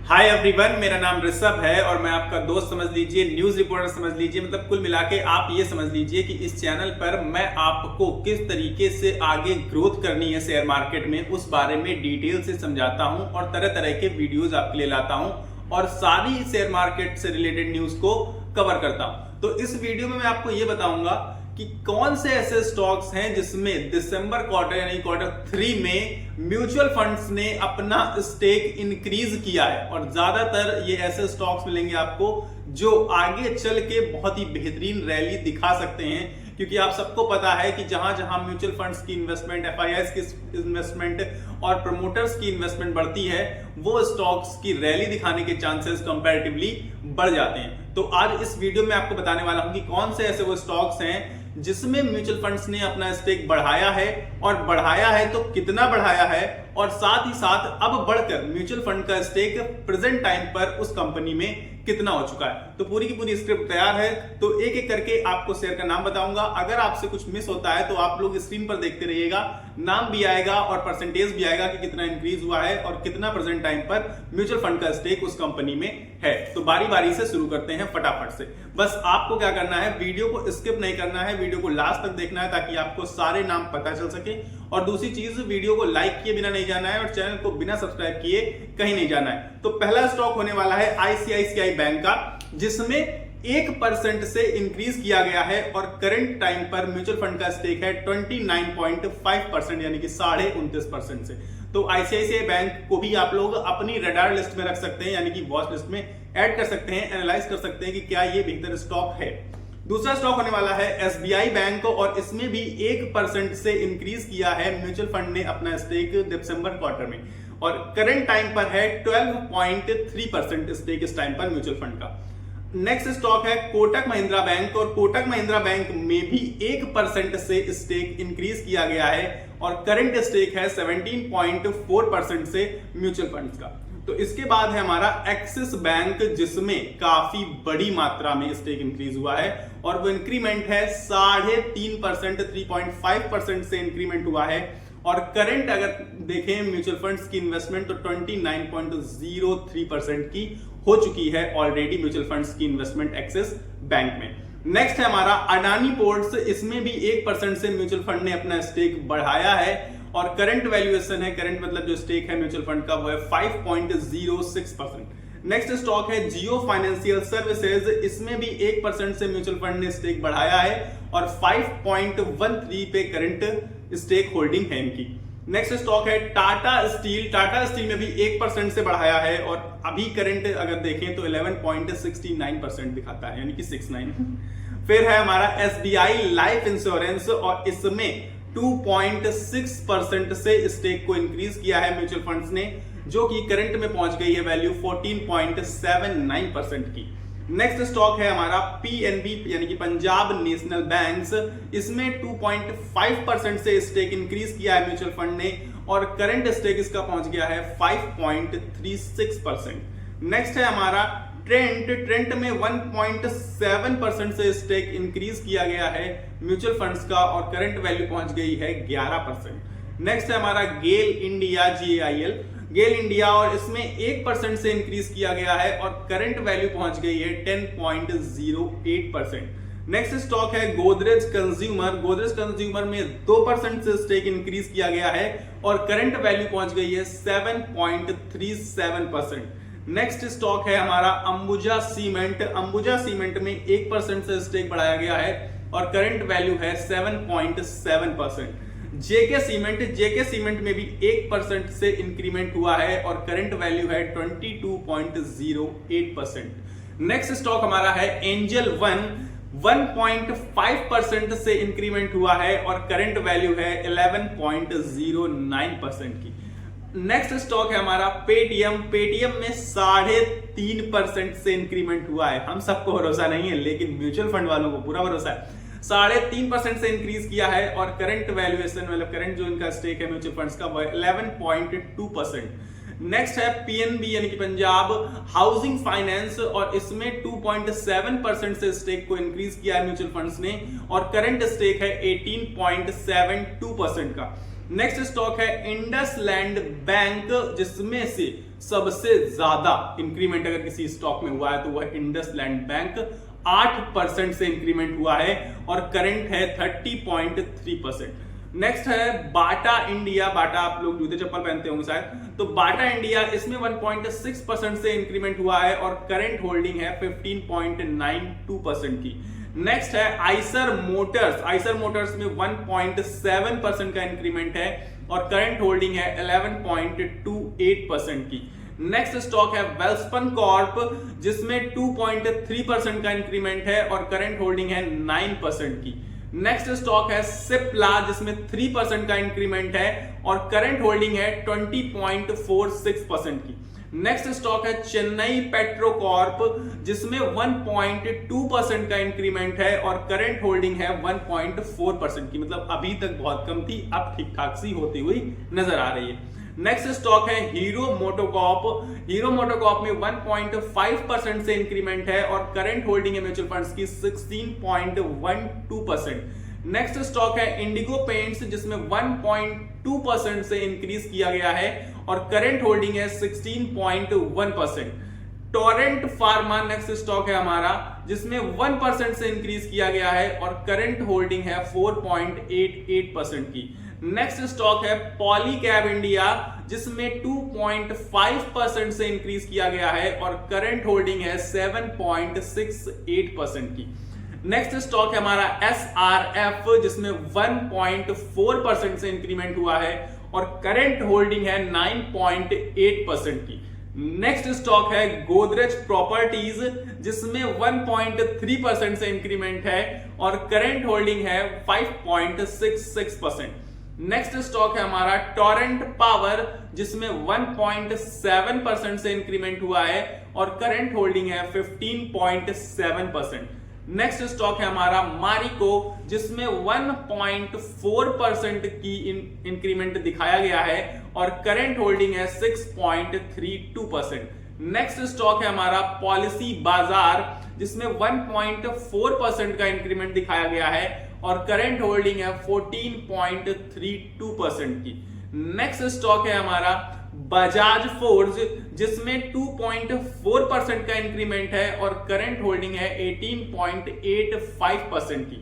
Hi everyone, मेरा नाम ऋषभ है और मैं आपका दोस्त समझ लीजिए, न्यूज रिपोर्टर समझ लीजिए। मतलब कुल मिला के आप ये समझ लीजिए कि इस चैनल पर मैं आपको किस तरीके से आगे ग्रोथ करनी है शेयर मार्केट में, उस बारे में डिटेल से समझाता हूं और तरह तरह के वीडियोस आपके लिए लाता हूं और सारी शेयर मार्केट से रिलेटेड न्यूज को कवर करता हूं। तो इस वीडियो में मैं आपको ये बताऊंगा कि कौन से ऐसे स्टॉक्स हैं जिसमें दिसंबर क्वार्टर यानी Q3 में म्यूचुअल फंड्स ने अपना स्टेक इंक्रीज किया है। और ज्यादातर ये ऐसे स्टॉक्स मिलेंगे आपको जो आगे चल के बहुत ही बेहतरीन रैली दिखा सकते हैं, क्योंकि आप सबको पता है कि जहां जहां म्यूचुअल फंड्स की इन्वेस्टमेंट, एफआईआईज की इन्वेस्टमेंट और प्रमोटर्स की इन्वेस्टमेंट बढ़ती है, वो स्टॉक्स की रैली दिखाने के चांसेस कंपैरेटिवली बढ़ जाते हैं। तो आज इस वीडियो में आपको बताने वाला हूं कि कौन से ऐसे वो स्टॉक्स हैं जिसमें म्यूचुअल फंड्स ने अपना स्टेक बढ़ाया है, और बढ़ाया है तो कितना बढ़ाया है, और साथ ही साथ अब बढ़कर म्यूचुअल फंड का स्टेक प्रेजेंट टाइम पर उस कंपनी में कितना हो चुका है। तो पूरी की पूरी स्क्रिप्ट तैयार है, तो एक एक करके आपको शेयर का नाम बताऊंगा। अगर आपसे कुछ मिस होता है तो आप लोग स्क्रीन पर देखते रहिएगा, नाम भी आएगा और परसेंटेज भी आएगा कि कितना इंक्रीज हुआ है और कितना प्रेजेंट टाइम पर म्यूचुअल फंड का स्टेक उस कंपनी में है। तो बारी बारी से शुरू करते हैं फटाफट से। बस आपको क्या करना है, वीडियो को स्किप नहीं करना है, वीडियो को लास्ट तक देखना है ताकि आपको सारे नाम पता चल सके। और दूसरी चीज, वीडियो को लाइक किए बिना नहीं जाना है और चैनल को बिना सब्सक्राइब किए कहीं नहीं जाना है। तो पहला स्टॉक होने वाला है आईसीआईसीआई बैंक का, जिसमें 1% से इंक्रीज किया गया है और करंट टाइम पर म्यूचुअल फंड का स्टेक है 29.5% यानी कि 29.5% से। तो आईसीआईसीआई बैंक को भी आप लोग अपनी रडार लिस्ट में रख सकते हैं, यानी कि वॉच लिस्ट में ऐड कर सकते हैं, एनालाइज कर सकते हैं कि क्या ये बेहतर स्टॉक है। दूसरा स्टॉक होने वाला है एसबीआई बैंक, और इसमें भी 1% से इंक्रीज किया है म्यूचुअल फंड ने अपना स्टेक दिसंबर क्वार्टर में, और करंट टाइम पर है 12.3% स्टेक इस टाइम पर म्यूचुअल फंड का। नेक्स्ट स्टॉक है कोटक महिंद्रा बैंक, और कोटक महिंद्रा बैंक में भी 1% से स्टेक इंक्रीज किया गया है और करंट स्टेक है 17.4% से म्यूचुअल फंड्स का। तो इसके बाद है हमारा एक्सिस बैंक, जिसमें काफी बड़ी मात्रा में स्टेक इंक्रीज हुआ है और वो इंक्रीमेंट है 3.5%, 3.5% से इंक्रीमेंट हुआ है। और करंट अगर देखें म्यूचुअल फंड्स की इन्वेस्टमेंट तो 29.03% की हो चुकी है ऑलरेडी म्यूचुअल फंड्स की इन्वेस्टमेंट एक्सिस बैंक में। नेक्स्ट है हमारा अडानी पोर्ट्स, इसमें भी 1% से म्यूचुअल फंड ने अपना स्टेक बढ़ाया है और करंट वैल्यूएशन है, करंट मतलब जो स्टेक है म्यूचुअल फंड का, वो है 5.06%। नेक्स्ट स्टॉक है जियो फाइनेंशियल सर्विसेज, इसमें भी 1% से म्यूचुअल फंड ने स्टेक बढ़ाया है और 5.13 पे करंट स्टेक होल्डिंग है इनकी। नेक्स्ट स्टॉक है टाटा स्टील, टाटा स्टील में भी 1% से बढ़ाया है और अभी करंट अगर देखें तो 11.69% दिखाता है, यानी कि 69। फिर है हमारा एसबीआई लाइफ इंश्योरेंस, और इसमें 2.6% से स्टेक को इंक्रीज किया है म्यूचुअल फंड्स ने, जो कि करंट में पहुंच गई है वैल्यू 14.79% की। नेक्स्ट स्टॉक है हमारा पीएनबी यानी कि पंजाब नेशनल बैंक्स, इसमें 2.5% से स्टेक इंक्रीज किया है म्यूचुअल फंड ने और करंट स्टेक इसका पहुंच गया है 5.36%। नेक्स्ट है हमारा ट्रेंट में 1.7% से स्टेक इंक्रीज किया गया है म्यूचुअल फंड्स का और करंट वैल्यू पहुंच गई है 11%। नेक्स्ट है हमारा गेल इंडिया, GAIL गेल इंडिया, और इसमें 1% से इंक्रीज किया गया है और करंट वैल्यू पहुंच गई है 10.08%। नेक्स्ट स्टॉक है गोदरेज कंज्यूमर, गोदरेज कंज्यूमर में 2% से स्टेक इंक्रीज किया गया है और करंट वैल्यू पहुंच गई है 7.37%। नेक्स्ट स्टॉक है हमारा अंबुजा सीमेंट, अंबुजा सीमेंट में 1% से स्टेक बढ़ाया गया है और करंट वैल्यू है 7.7%। जेके सीमेंट में भी 1% से इंक्रीमेंट हुआ है और करंट वैल्यू है 22.08%। नेक्स्ट स्टॉक हमारा है एंजल वन, 1.5% से इंक्रीमेंट हुआ है और करंट वैल्यू है 11.09% की। नेक्स्ट स्टॉक है हमारा पेटीएम, पेटीएम में 3.5% से इंक्रीमेंट हुआ है। हम सबको भरोसा नहीं है, लेकिन म्यूचुअल फंड वालों को पूरा भरोसा है। 3.5% से इंक्रीज किया है और करंट वैल्यूएशन मतलब करंट जो इनका स्टेक है म्यूचुअल फंड्स का, वो 11.2%। नेक्स्ट है पीएनबी यानी कि पंजाब हाउसिंग फाइनेंस, और इसमें 2.7% से स्टेक को इंक्रीज किया है म्यूचुअल फंड्स ने और करंट स्टेक है 18.72% का। नेक्स्ट स्टॉक है इंडस लैंड बैंक, जिसमें से सबसे ज्यादा इंक्रीमेंट अगर किसी स्टॉक में हुआ है तो वह इंडसलैंड बैंक 8% से इंक्रीमेंट हुआ है और करंट है 30.3%। नेक्स्ट है बाटा इंडिया। बाटा आप लोग जूते चप्पल पहनते होंगे शायद, तो बाटा इंडिया इसमें 1.6% से इंक्रीमेंट हुआ है और करंट होल्डिंग है 15.92% की। नेक्स्ट है आइसर मोटर्स। आइसर मोटर्स में 1.7% का इंक्रीमेंट है और करंट होल्डिंग है 11.28% की। नेक्स्ट स्टॉक है वेल्सपन कॉर्प जिसमें 2.3% का इंक्रीमेंट है और करंट होल्डिंग है 9% की। नेक्स्ट स्टॉक है सिप्ला जिसमें 3% का इंक्रीमेंट है और करंट होल्डिंग है 20.46% की। नेक्स्ट स्टॉक है चेन्नई पेट्रोकॉर्प जिसमें 1.2% का इंक्रीमेंट है और करंट होल्डिंग है 1.4% की। मतलब अभी तक बहुत कम थी, अब ठीक ठाक सी होती हुई नजर आ रही है। नेक्स्ट स्टॉक है हीरो मोटोकॉर्प। हीरो मोटोकॉर्प में 1.5% से इंक्रीमेंट है और करंट होल्डिंग है म्यूचुअल फंड्स की 16.12%। नेक्स्ट स्टॉक है इंडिगो पेंट्स जिसमें 1.2% से इंक्रीज किया गया है और करंट होल्डिंग है 16.1%। टोरेंट फार्मा नेक्स्ट स्टॉक है हमारा जिसमें 1% से इंक्रीज किया गया है और करंट होल्डिंग है 4.88% की। नेक्स्ट स्टॉक है पॉलीकैब इंडिया जिसमें 2.5% से इंक्रीज किया गया है और करंट होल्डिंग है 7.68% की। नेक्स्ट स्टॉक है हमारा SRF जिसमें 1.4% से इंक्रीमेंट हुआ है और करंट होल्डिंग है 9.8% की। नेक्स्ट स्टॉक है गोदरेज प्रॉपर्टीज जिसमें 1.3% से इंक्रीमेंट है और करंट होल्डिंग है 5.66%। नेक्स्ट स्टॉक है हमारा टोरेंट पावर जिसमें 1.7% से इंक्रीमेंट हुआ है और करंट होल्डिंग है 15.7%। नेक्स्ट स्टॉक है हमारा मारिको जिसमें 1.4% की इंक्रीमेंट दिखाया गया है और करंट होल्डिंग है 6.32%। नेक्स्ट स्टॉक है हमारा पॉलिसी बाजार जिसमें 1.4% का इंक्रीमेंट दिखाया गया है और करंट होल्डिंग है 14.32% की। नेक्स्ट स्टॉक है हमारा बजाज फोर्ज जिसमें 2.4% का इंक्रीमेंट है और करंट होल्डिंग है 18.85% की।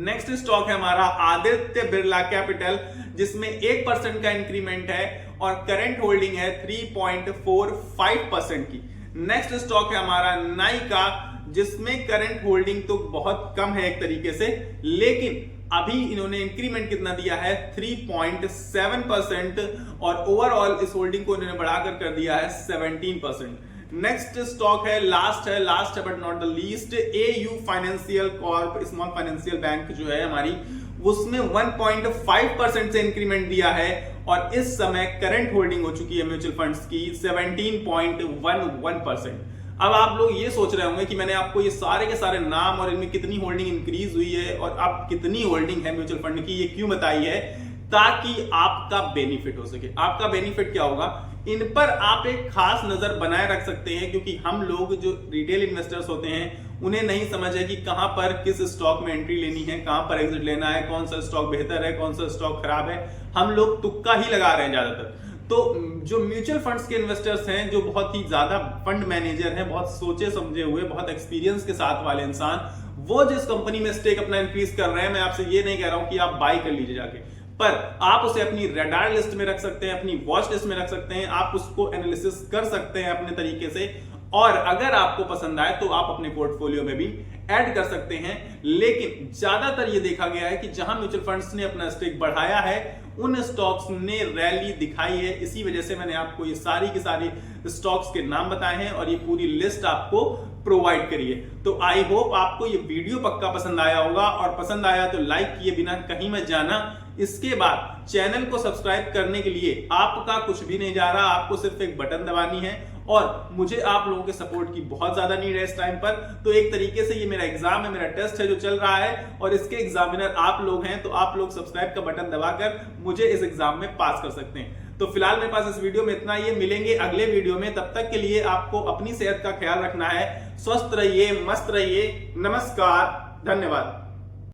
नेक्स्ट स्टॉक है हमारा आदित्य बिरला कैपिटल जिसमें 1% का इंक्रीमेंट है और करंट होल्डिंग है 3.45% की। नेक्स्ट स्टॉक है हमारा नाइका जिसमें करंट होल्डिंग तो बहुत कम है एक तरीके से, लेकिन अभी इन्होंने इंक्रीमेंट कितना दिया है 3.7% और ओवरऑल इस होल्डिंग को इन्होंने बढ़ाकर कर दिया है 17%। नेक्स्ट स्टॉक है लास्ट है but not the least AU financial Corp small financial bank जो है हमारी, उसमें 1.5% से इंक्रीमेंट दिया है और इस समय करंट होल्डिंग हो चुकी है म्यूचुअल फंड्स की 17.11%। अब आप लोग ये सोच रहे होंगे कि मैंने आपको ये सारे के सारे नाम और इनमें कितनी होल्डिंग इंक्रीज हुई है और अब कितनी होल्डिंग है म्यूचुअल फंड की, ये क्यों बताई है? ताकि आपका बेनिफिट हो सके। आपका बेनिफिट क्या होगा? इन पर आप एक खास नजर बनाए रख सकते हैं, क्योंकि हम लोग जो रिटेल इन्वेस्टर्स होते हैं उन्हें नहीं समझ है कि कहां पर किस स्टॉक में एंट्री लेनी है, कहां पर एग्जिट लेना है, कौन सा स्टॉक बेहतर है, कौन सा स्टॉक खराब है। हम लोग तुक्का ही लगा रहे हैं ज्यादातर। तो जो म्यूचुअल फंड्स के इन्वेस्टर्स हैं, जो बहुत ही ज्यादा फंड मैनेजर हैं, बहुत सोचे समझे हुए, बहुत एक्सपीरियंस के साथ वाले इंसान, वो जिस कंपनी में स्टेक अपना इंक्रीज कर रहे हैं, मैं आपसे ये नहीं कह रहा हूं कि आप बाय कर लीजिए जाके, पर आप उसे अपनी रडार लिस्ट में रख सकते हैं, अपनी वॉच लिस्ट में रख सकते हैं, आप उसको एनालिसिस कर सकते हैं अपने तरीके से, और अगर आपको पसंद आए तो आप अपने पोर्टफोलियो में भी ऐड कर सकते हैं। लेकिन ज्यादातर ये देखा गया है कि जहां म्यूचुअल फंड्स ने अपना स्टेक बढ़ाया है उन स्टॉक्स ने रैली दिखाई है। इसी वजह से मैंने आपको ये सारी की सारी स्टॉक्स के नाम बताए हैं और ये पूरी लिस्ट आपको प्रोवाइड करी है। तो आई होप आपको ये वीडियो पक्का पसंद आया होगा, और पसंद आया तो लाइक किए बिना कहीं मत जाना। इसके बाद चैनल को सब्सक्राइब करने के लिए आपका कुछ भी नहीं जा रहा, आपको सिर्फ एक बटन दबानी है, और मुझे आप लोगों के सपोर्ट की बहुत ज्यादा नीड है इस टाइम पर। तो एक तरीके से ये मेरा एग्जाम है, मेरा टेस्ट है जो चल रहा है, और इसके एग्जामिनर आप लोग हैं, तो आप लोग सब्सक्राइब का बटन दबाकर मुझे इस एग्जाम में पास कर सकते हैं। तो फिलहाल मेरे पास इस वीडियो में इतना ही है। मिलेंगे अगले वीडियो में, तब तक के लिए आपको अपनी सेहत का ख्याल रखना है। स्वस्थ रहिए, मस्त रहिए। नमस्कार, धन्यवाद।